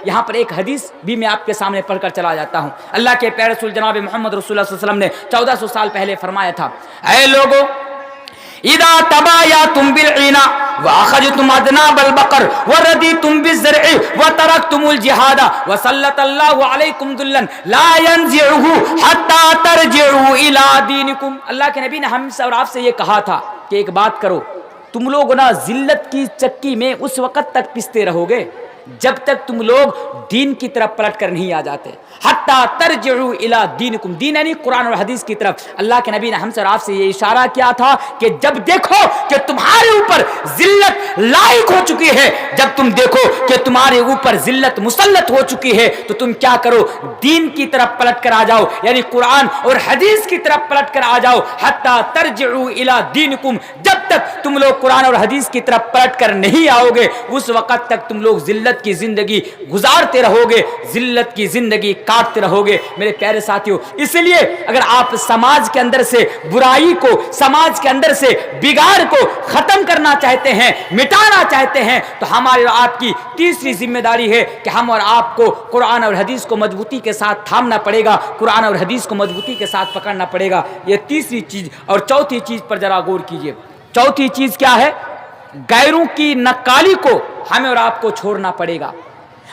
یہاں پر ایک حدیث بھی میں آپ کے سامنے پڑھ کر چلا جاتا ہوں. اللہ کے پیارے رسول جناب محمد رسول اللہ صلی اللہ علیہ وسلم نے 1400 سال پہلے فرمایا تھا, اے لوگو اذا تبایعتم بالعینا واخذتم اذناب البقر وردیتم بالزرع وترکتم الجہاد وسلط اللہ علیکم ذلا لا ينزعه حتى ترجعوا الى دینکم. اللہ کے نبی نے ہم سے اور آپ سے یہ کہا تھا کہ ایک بات کرو, تم لوگ نا ذلت کی چکی میں اس وقت تک پستے رہو گے جب تک تم لوگ دین کی طرف پلٹ کر نہیں آ جاتے. حتی ترجعوا الی دینکم, دین یعنی قرآن اور حدیث کی طرف. اللہ کے نبی نے ہم سے اور آپ سے یہ اشارہ کیا تھا کہ جب دیکھو کہ تمہارے اوپر ذلت لائق ہو چکی ہے, جب تم دیکھو کہ تمہارے اوپر ذلت مسلط ہو چکی ہے, تو تم کیا کرو, دین کی طرف پلٹ کر آ جاؤ, یعنی قرآن اور حدیث کی طرف پلٹ کر آ جاؤ. حتی ترجعوا الی دینکم, جب تک تم لوگ قرآن اور حدیث کی طرف پلٹ کر نہیں آؤ گے اس وقت تک تم لوگ ذلت کی زندگی گزارتے رہو گے, ذلت کی زندگی کاٹتے رہو گے میرے پیارے ساتھیوں. اس لیے اگر آپ سماج کے اندر سے برائی کو, سماج کے اندر سے بگاڑ کو ختم کرنا چاہتے ہیں, مٹانا چاہتے ہیں, تو ہمارے اور آپ کی تیسری ذمہ داری ہے کہ ہم اور آپ کو قرآن اور حدیث کو مضبوطی کے ساتھ تھامنا پڑے گا, قرآن اور حدیث کو مضبوطی کے ساتھ پکڑنا پڑے گا. یہ تیسری چیز. اور چوتھی چیز پر ذرا غور کیجئے. چوتھی چیز کیا ہے؟ غیروں کی نقالی کو ہمیں اور آپ کو چھوڑنا پڑے گا.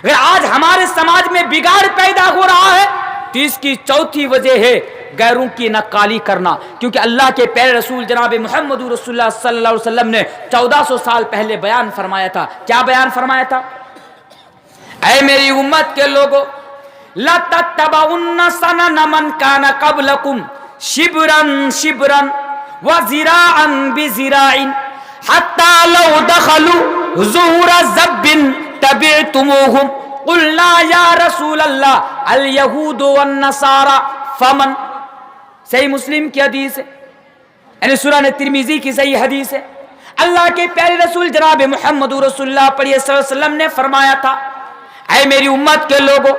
اگر آج ہمارے سماج میں بگاڑ پیدا ہو رہا ہے تو اس کی چوتھی وجہ ہے غیروں کی نقالی کرنا. کیونکہ اللہ کے پیارے رسول جناب محمد رسول اللہ صلی اللہ علیہ وسلم نے 1400 سال پہلے بیان فرمایا تھا. کیا بیان فرمایا تھا؟ اے میری امت کے لوگوں, لَتَتَّبَعُنَّ سَنَنَ مَنْ كَانَ قَبْلَكُمْ شِبْرًا شِبْرًا وَذِرَاعًا بِذِرَاعٍ حَتَّى لَوْ دَخَلُوا زُهُورَ زَبٍّ تَبِعْتُمُوهُمْ قُلْنَا يَا رَسُولَ اللَّهِ الْيَهُودُ وَالنَّصَارَى فَمَنْ. صحیح مسلم کی حدیث ہے, یعنی سنن ترمذی کی صحیح حدیث ہے. اللہ کے پیارے رسول جناب محمد رسول اللہ صلی اللہ علیہ وسلم نے فرمایا تھا, اے میری امت کے لوگوں,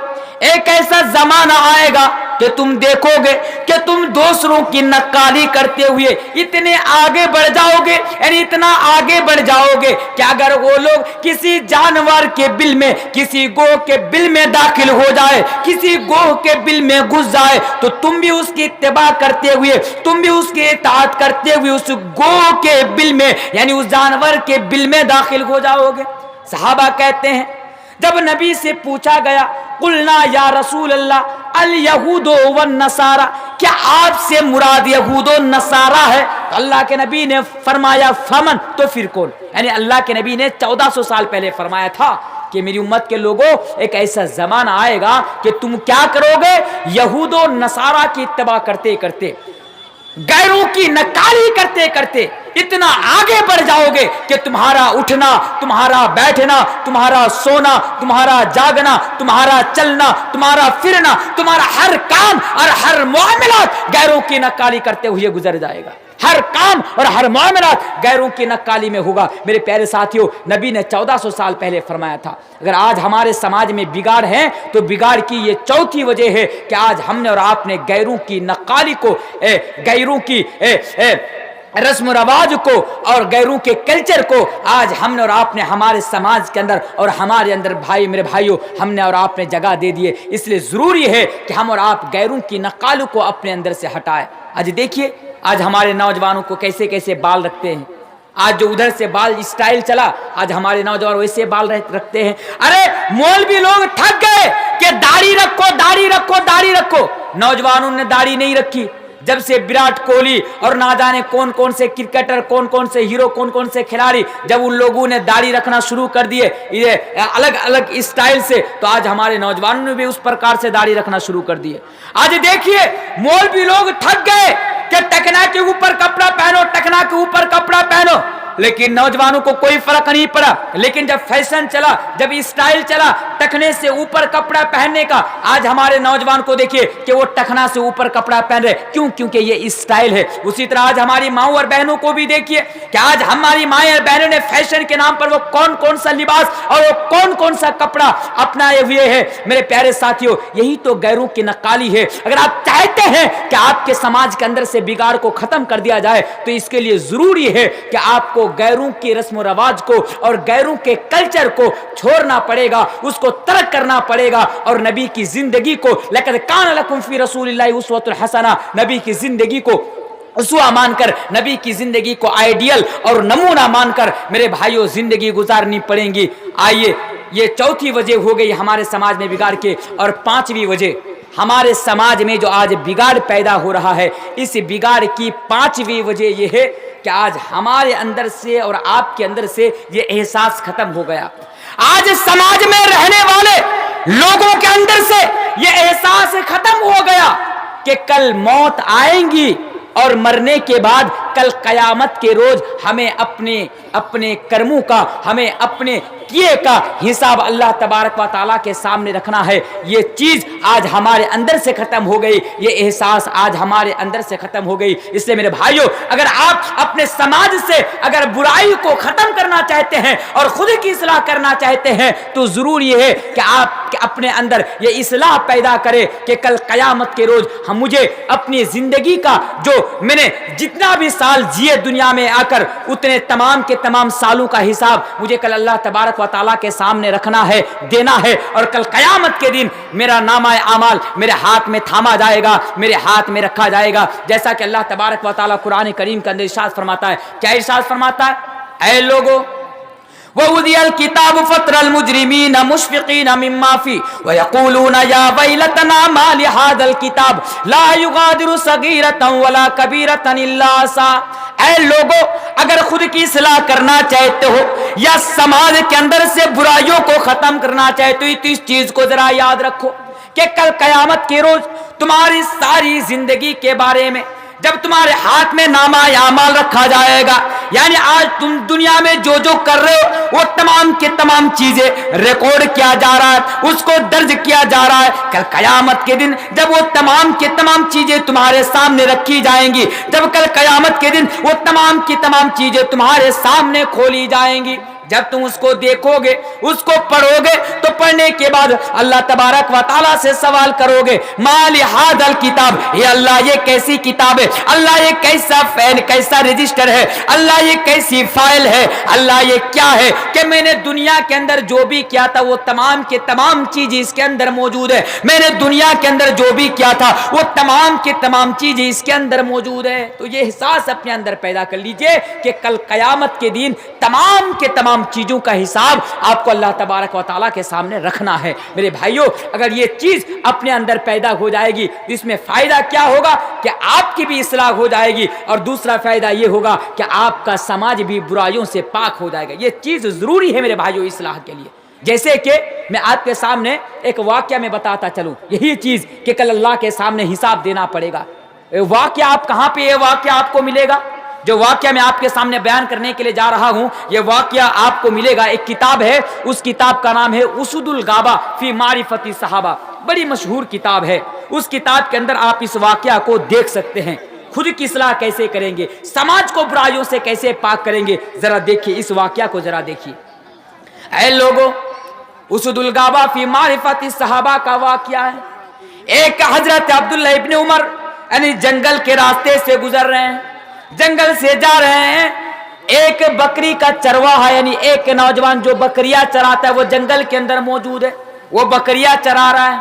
ایک ایسا زمانہ آئے گا کہ تم دیکھو گے کہ تم دوسروں کی نقالی کرتے ہوئے اتنے آگے بڑھ جاؤ گے, یعنی اتنا آگے بڑھ جاؤ گے کہ اگر وہ لوگ کسی جانور کے بل میں, کسی گوہ کے بل میں داخل ہو جائے, کسی گوہ کے بل میں گھس جائے, تو تم بھی اس کی اتباع کرتے ہوئے, تم بھی اس کی اطاعت کرتے ہوئے اس گوہ کے بل میں, یعنی اس جانور کے بل میں داخل ہو جاؤ گے. صحابہ کہتے ہیں جب نبی سے پوچھا گیا, قلنا یا رسول اللہ الیہود والنصارى, کیا آپ سے مراد یہود و نصارہ ہے؟ تو اللہ کے نبی نے فرمایا فمن, تو پھر کون؟ یعنی اللہ کے نبی نے 1400 سال پہلے فرمایا تھا کہ میری امت کے لوگوں, ایک ایسا زمانہ آئے گا کہ تم کیا کرو گے, یہود و نصارہ کی اتباع کرتے کرتے, غیروں کی نقالی کرتے کرتے اتنا آگے بڑھ جاؤ گے کہ تمہارا اٹھنا, تمہارا بیٹھنا, تمہارا سونا, تمہارا جاگنا, تمہارا چلنا, تمہارا پھرنا, تمہارا ہر کام اور ہر معاملات غیروں کی نقالی کرتے ہوئے گزر جائے گا. ہر کام اور ہر معاملات غیروں کی نقالی میں ہوگا. میرے پیارے ساتھیوں, نبی نے 1400 سال پہلے فرمایا تھا. اگر آج ہمارے سماج میں بگاڑ ہے تو بگاڑ کی یہ چوتھی وجہ ہے کہ آج ہم نے اور آپ نے غیروں کی نقالی کو, غیروں کی رسم و رواج کو اور غیروں کے کلچر کو آج ہم نے اور آپ نے ہمارے سماج کے اندر اور ہمارے اندر, بھائی میرے بھائیوں, ہم نے اور آپ نے جگہ دے دیے. اس لیے ضروری ہے کہ ہم اور آپ غیروں کی نقالوں کو اپنے اندر سے ہٹائیں. آج دیکھیے آج ہمارے نوجوانوں کو کیسے کیسے بال رکھتے ہیں. آج جو ادھر سے بال اسٹائل چلا, آج ہمارے نوجوان ویسے بال رکھتے ہیں. ارے مولوی لوگ تھک گئے کہ داڑھی رکھو, داڑھی رکھو, داڑھی رکھو. نوجوانوں نے داڑھی نہیں رکھی. جب سے وراٹ کوہلی اور نہ جانے کون کون سے کرکٹر, کون کون سے ہیرو, کون کون سے کھلاڑی, جب ان لوگوں نے داڑھی رکھنا شروع کر دیے یہ الگ الگ اسٹائل سے, تو آج ہمارے نوجوانوں نے بھی اس پرکار سے داڑھی رکھنا شروع کر دیے. آج دیکھیے مولوی لوگ تھک گئے کہ ٹکنا کے اوپر کپڑا پہنو, ٹکنا کے اوپر کپڑا پہنو, لیکن نوجوانوں کو کوئی فرق نہیں پڑا. لیکن جب فیشن چلا, جب اسٹائل چلا ٹکنے سے اوپر کپڑا پہننے کا, آج ہمارے نوجوان کو دیکھیے کہ وہ ٹکنا سے اوپر کپڑا پہن رہے. کیوں؟ کیونکہ یہ اسٹائل ہے. اسی طرح آج ہماری ماؤں اور بہنوں کو بھی دیکھیے کہ آج ہماری مائیں اور بہنوں نے فیشن کے نام پر وہ کون کون سا لباس اور وہ کون کون سا کپڑا اپنائے ہوئے ہے. میرے پیارے ساتھیوں, یہی تو غیروں کی نقالی ہے. اگر آپ چاہتے ہیں کہ آپ کے سماج کے اندر سے بگاڑ کو ختم کر دیا جائے تو اس کے لیے ضروری ہے کہ آپ کو کو غیروں کی رسم و رواج کو اور غیروں کے کلچر کو چھوڑنا پڑے گا, اس کو ترک کرنا پڑے گا, اور نبی کی زندگی کو لقد کان لکم فی رسول اللہ اسوۃ الحسنہ, نبی کی زندگی کو اسوہ مان کر, نبی کی زندگی کو آئیڈیل اور نمونہ مان کر میرے بھائیوں زندگی گزارنی پڑیں گی. آئیے, یہ چوتھی وجہ ہو گئی ہمارے سماج میں بگاڑ کے, اور پانچویں وجہ ہمارے سماج میں جو آج بگاڑ پیدا ہو رہا ہے, اس بگاڑ کی پانچویں وجہ یہ ہے کہ آج ہمارے اندر سے اور آپ کے اندر سے یہ احساس ختم ہو گیا. آج سماج میں رہنے والے لوگوں کے اندر سے یہ احساس ختم ہو گیا کہ کل موت آئیں گی, اور مرنے کے بعد کل قیامت کے روز ہمیں اپنے کرموں کا, ہمیں اپنے کیے کا حساب اللہ تبارک و تعالیٰ کے سامنے رکھنا ہے. یہ چیز آج ہمارے اندر سے ختم ہو گئی, یہ احساس آج ہمارے اندر سے ختم ہو گئی. اس لیے میرے بھائیوں, اگر آپ اپنے سماج سے اگر برائی کو ختم کرنا چاہتے ہیں اور خود کی اصلاح کرنا چاہتے ہیں, تو ضرور یہ ہے کہ آپ اپنے اندر یہ اصلاح پیدا کرے کہ کل قیامت کے روز مجھے اپنی زندگی کا جو میں نے جتنا بھی سال جیے دنیا میں آ کر, اتنے تمام کے تمام سالوں کا حساب مجھے کل اللہ تبارک و تعالیٰ کے سامنے رکھنا ہے, دینا ہے. اور کل قیامت کے دن میرا نامہ اعمال میرے ہاتھ میں تھاما جائے گا, میرے ہاتھ میں رکھا جائے گا. جیسا کہ اللہ تبارک و تعالیٰ قرآن کریم کے اندر ارشاد فرماتا ہے. کیا ارشاد فرماتا ہے؟ اے لوگو وَوُذِيَ الْكِتَابُ فَتَرَى الْمُجْرِمِينَ مُشْفِقِينَ مِمَّا فِيهِ وَيَقُولُونَ يَا وَيْلَتَنَا مَا لِهَذَا الْكِتَابِ لَا يُغَادِرُ صَغِيرَةً وَلَا كَبِيرَةً إِلَّا أَحْصَاهَا. اے لوگو, اگر خود کی اصلاح کرنا چاہتے ہو یا سماج کے اندر سے برائیوں کو ختم کرنا چاہتے ہو, تو اس چیز کو ذرا یاد رکھو کہ کل قیامت کے روز تمہاری ساری زندگی کے بارے میں جب تمہارے ہاتھ میں نامہ اعمال رکھا جائے گا, یعنی آج تم دنیا میں جو جو کر رہے ہو وہ تمام کے تمام چیزیں ریکارڈ کیا جا رہا ہے, اس کو درج کیا جا رہا ہے. کل قیامت کے دن جب وہ تمام کے تمام چیزیں تمہارے سامنے رکھی جائیں گی, جب کل قیامت کے دن وہ تمام کی تمام چیزیں تمہارے سامنے کھولی جائیں گی, جب تم اس کو دیکھو گے, اس کو پڑھو گے, تو پڑھنے کے بعد اللہ تبارک و تعالیٰ سے سوال کرو گے, ما لہذا الکتاب, یہ اللہ یہ کیسی کتاب ہے, اللہ یہ کیسا فیل کیسا رجسٹر ہے, اللہ یہ کیسی فائل ہے, اللہ یہ کیا ہے کہ میں نے دنیا کے اندر جو بھی کیا تھا وہ تمام کے تمام چیزیں اس کے اندر موجود ہے. میں نے دنیا کے اندر جو بھی کیا تھا وہ تمام کے تمام چیزیں اس کے اندر موجود ہے. تو یہ احساس اپنے اندر پیدا کر لیجئے کہ کل قیامت کے دن تمام کے تمام چیزوں کا حساب آپ کو اللہ تبارک و تعالیٰ کے سامنے رکھنا ہے. میرے بھائیوں, اگر یہ چیز اپنے اندر پیدا ہو جائے گی, اس میں فائدہ کیا ہوگا کہ آپ کی بھی اصلاح ہو جائے گی, اور دوسرا فائدہ یہ ہوگا کہ آپ کا سماج بھی برائیوں سے پاک ہو جائے گا. یہ چیز ضروری ہے میرے بھائیوں اصلاح کے لیے. جیسے کہ میں آپ کے سامنے ایک واقعہ میں بتاتا چلوں, یہی چیز کہ کل اللہ کے سامنے حساب دینا پڑے گا. واقعہ آپ کہاں پہ یہ واقعہ آپ کو ملے گا؟ جو واقعہ میں آپ کے سامنے بیان کرنے کے لیے جا رہا ہوں, یہ واقعہ آپ کو ملے گا, ایک کتاب ہے, اس کتاب کا نام ہے اسد الغابہ فی معرفت صحابہ. بڑی مشہور کتاب ہے. اس کتاب کے اندر آپ اس واقعہ کو دیکھ سکتے ہیں. خود کی اصلاح کیسے کریں گے, سماج کو برائیوں سے کیسے پاک کریں گے, ذرا دیکھیے اس واقعہ کو, ذرا دیکھیے. اے لوگوں, اسد الغابہ فی معرفت صحابہ کا واقعہ ہے. ایک حضرت عبداللہ ابن عمر یعنی جنگل کے راستے سے گزر رہے ہیں, جنگل سے جا رہے ہیں. ایک بکری کا چرواہا یعنی ایک نوجوان جو بکریاں چراتا ہے وہ جنگل کے اندر موجود ہے, وہ بکریاں چرا رہا ہے.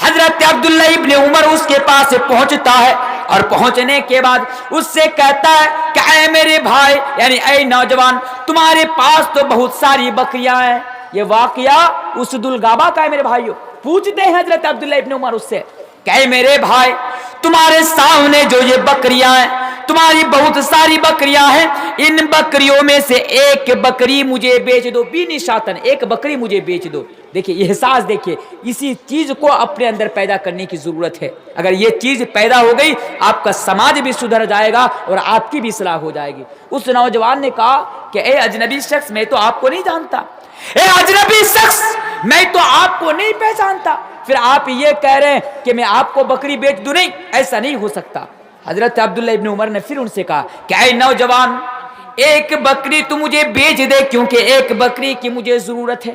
حضرت عبداللہ ابن عمر اس کے پاس پہنچتا ہے, اور پہنچنے کے بعد اس سے کہتا ہے کہ اے میرے بھائی یعنی اے نوجوان, تمہارے پاس تو بہت ساری بکریاں ہیں. یہ واقعہ اسد الغابہ کا ہے میرے بھائیوں. پوچھتے ہیں حضرت عبداللہ ابن عمر اس سے کہ اے میرے بھائی, تمہارے سامنے جو یہ بکریاں ہیں, تمہاری بہت ساری بکریاں ہیں, ان بکریوں میں سے ایک بکری مجھے بیچ دو, بی نشاتن, ایک بکری مجھے بیچ دو. دیکھیے احساس, دیکھیے اسی چیز کو اپنے اندر پیدا کرنے کی ضرورت ہے. اگر یہ چیز پیدا ہو گئی, آپ کا سماج بھی سدھر جائے گا اور آپ کی بھی اصلاح ہو جائے گی. اس نوجوان نے کہا کہ اے اجنبی شخص, میں تو آپ کو نہیں جانتا, اے اجنبی شخص میں تو آپ کو نہیں پہچانتا, پھر آپ یہ کہہ رہے ہیں کہ میں آپ کو بکری بیچ دوں. نہیں, ایسا نہیں ہو سکتا. حضرت عبداللہ ابن عمر نے پھر ان سے کہا کہ اے نوجوان, ایک بکری تو مجھے بیچ دے, کیونکہ ایک بکری کی مجھے ضرورت ہے.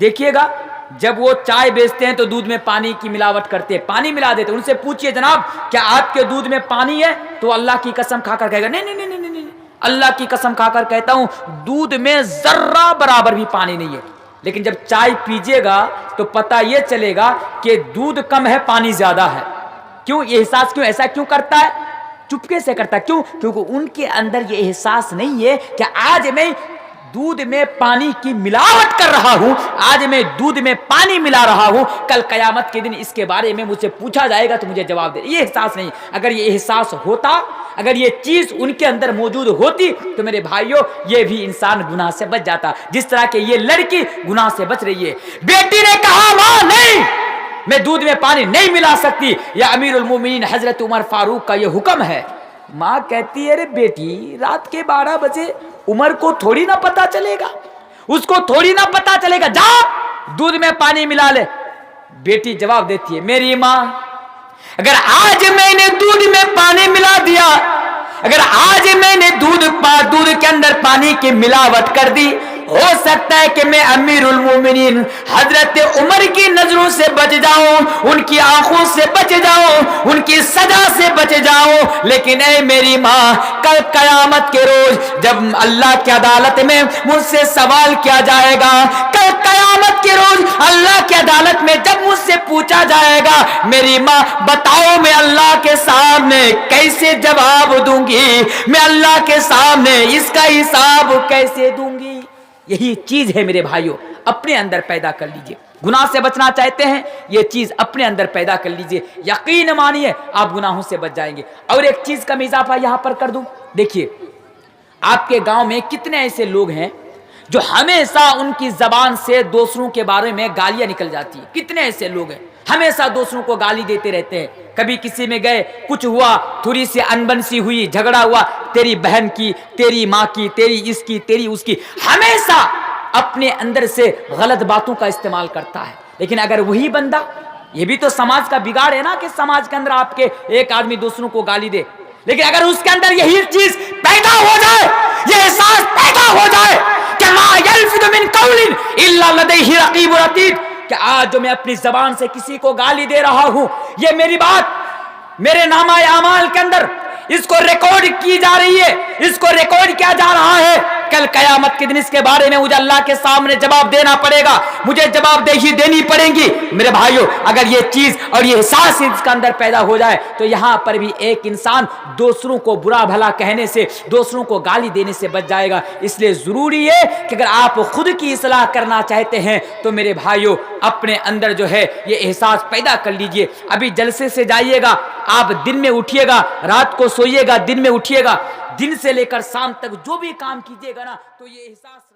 دیکھیے گا جب وہ چائے بیچتے ہیں تو دودھ میں پانی کی ملاوٹ کرتے ہیں، پانی ملا دیتے ہیں۔ ان سے پوچھئے جناب کیا آپ کے دودھ میں پانی ہے؟ تو اللہ کی قسم کھا کر کہے گا نہیں نہیں نہیں نہیں، اللہ کی قسم کھا کر کہتا ہوں دودھ میں ذرہ برابر بھی پانی نہیں ہے۔ لیکن جب چائے پیجیے گا تو پتہ یہ چلے گا کہ دودھ کم ہے پانی زیادہ ہے۔ کیوں یہ احساس کیوں ایسا کیوں کرتا ہے؟ چپکے سے کرتا ہے۔ کیوں؟ کیونکہ ان کے اندر یہ احساس نہیں ہے کہ آج میں دودھ میں پانی کی ملاوٹ کر رہا ہوں، آج میں دودھ میں پانی ملا رہا ہوں، کل قیامت کے دن اس کے بارے میں مجھ سے پوچھا جائے گا تو مجھے جواب دے۔ یہ احساس نہیں۔ اگر یہ احساس ہوتا، اگر یہ چیز ان کے اندر موجود ہوتی تو میرے بھائیوں یہ بھی انسان گناہ سے بچ جاتا، جس طرح کہ یہ لڑکی گناہ سے بچ رہی ہے۔ بیٹی نے کہا ماں نہیں، میں دودھ میں پانی نہیں ملا سکتی، یا امیر المومنین حضرت عمر فاروق کا یہ حکم ہے۔ ماں کہتی ہے ارے بیٹی رات کے 12 بجے عمر کو تھوڑی نہ پتا چلے گا، اس کو تھوڑی نہ پتا چلے گا، جا دودھ میں پانی ملا لے۔ بیٹی جواب دیتی ہے میری ماں اگر آج میں نے دودھ میں پانی ملا دیا، اگر آج میں نے دودھ کے اندر پانی کی ملاوٹ کر دی، ہو سکتا ہے کہ میں امیر المومنین حضرت عمر کی نظروں سے بچ جاؤں، ان کی آنکھوں سے بچ جاؤں، ان کی سزا سے بچ جاؤں، لیکن اے میری ماں کل قیامت کے روز جب اللہ کی عدالت میں مجھ سے سوال کیا جائے گا، کل قیامت کے روز اللہ کی عدالت میں جب مجھ سے پوچھا جائے گا میری ماں بتاؤ میں اللہ کے سامنے کیسے جواب دوں گی، میں اللہ کے سامنے اس کا حساب کیسے دوں گی؟ یہی چیز ہے میرے بھائیوں، اپنے اندر پیدا کر لیجئے۔ گناہ سے بچنا چاہتے ہیں یہ چیز اپنے اندر پیدا کر لیجئے، یقین مانیے آپ گناہوں سے بچ جائیں گے۔ اور ایک چیز کا میں اضافہ یہاں پر کر دوں، دیکھیے آپ کے گاؤں میں کتنے ایسے لوگ ہیں جو ہمیشہ ان کی زبان سے دوسروں کے بارے میں گالیاں نکل جاتی ہیں، کتنے ایسے لوگ ہیں ہمیشہ دوسروں کو گالی دیتے رہتے ہیں۔ کبھی کسی میں گئے کچھ ہوا، تھوڑی سی انبن سی ہوئی، جھگڑا ہوا، تیری بہن کی، تیری ماں کی، تیری اس کی، تیری اس کی، ہمیشہ اپنے اندر سے غلط باتوں کا استعمال کرتا ہے۔ لیکن اگر وہی بندہ، یہ بھی تو سماج کا بگاڑ ہے نا کہ سماج کے اندر آپ کے ایک آدمی دوسروں کو گالی دے، لیکن اگر اس کے اندر یہی چیز پیدا ہو جائے، یہ احساس پیدا ہو جائے کہ ما یلفظ من قول الا لدیہ رقیب عتید، کہ آج جو میں اپنی زبان سے کسی کو گالی دے رہا ہوں، یہ میری بات میرے نامہ اعمال کے اندر اس کو ریکارڈ کی جا رہی ہے، اس کو ریکارڈ کیا جا رہا ہے، کل قیامت کے دن اس کے بارے میں مجھے اللہ کے سامنے جواب دینا پڑے گا، مجھے جواب دہی دینی پڑے گی۔ میرے بھائیوں اگر یہ چیز اور یہ احساس اس کا اندر پیدا ہو جائے تو یہاں پر بھی ایک انسان دوسروں کو برا بھلا کہنے سے، دوسروں کو گالی دینے سے بچ جائے گا۔ اس لیے ضروری ہے کہ اگر آپ خود کی اصلاح کرنا چاہتے ہیں تو میرے بھائیوں اپنے اندر جو ہے یہ احساس پیدا کر لیجئے۔ ابھی جلسے سے جائیے گا، آپ دن میں اٹھیے گا، رات کو سوئیے گا، دن میں اٹھیے گا، دن سے لے کر شام تک جو بھی کام کیجیے گا نا تو یہ احساس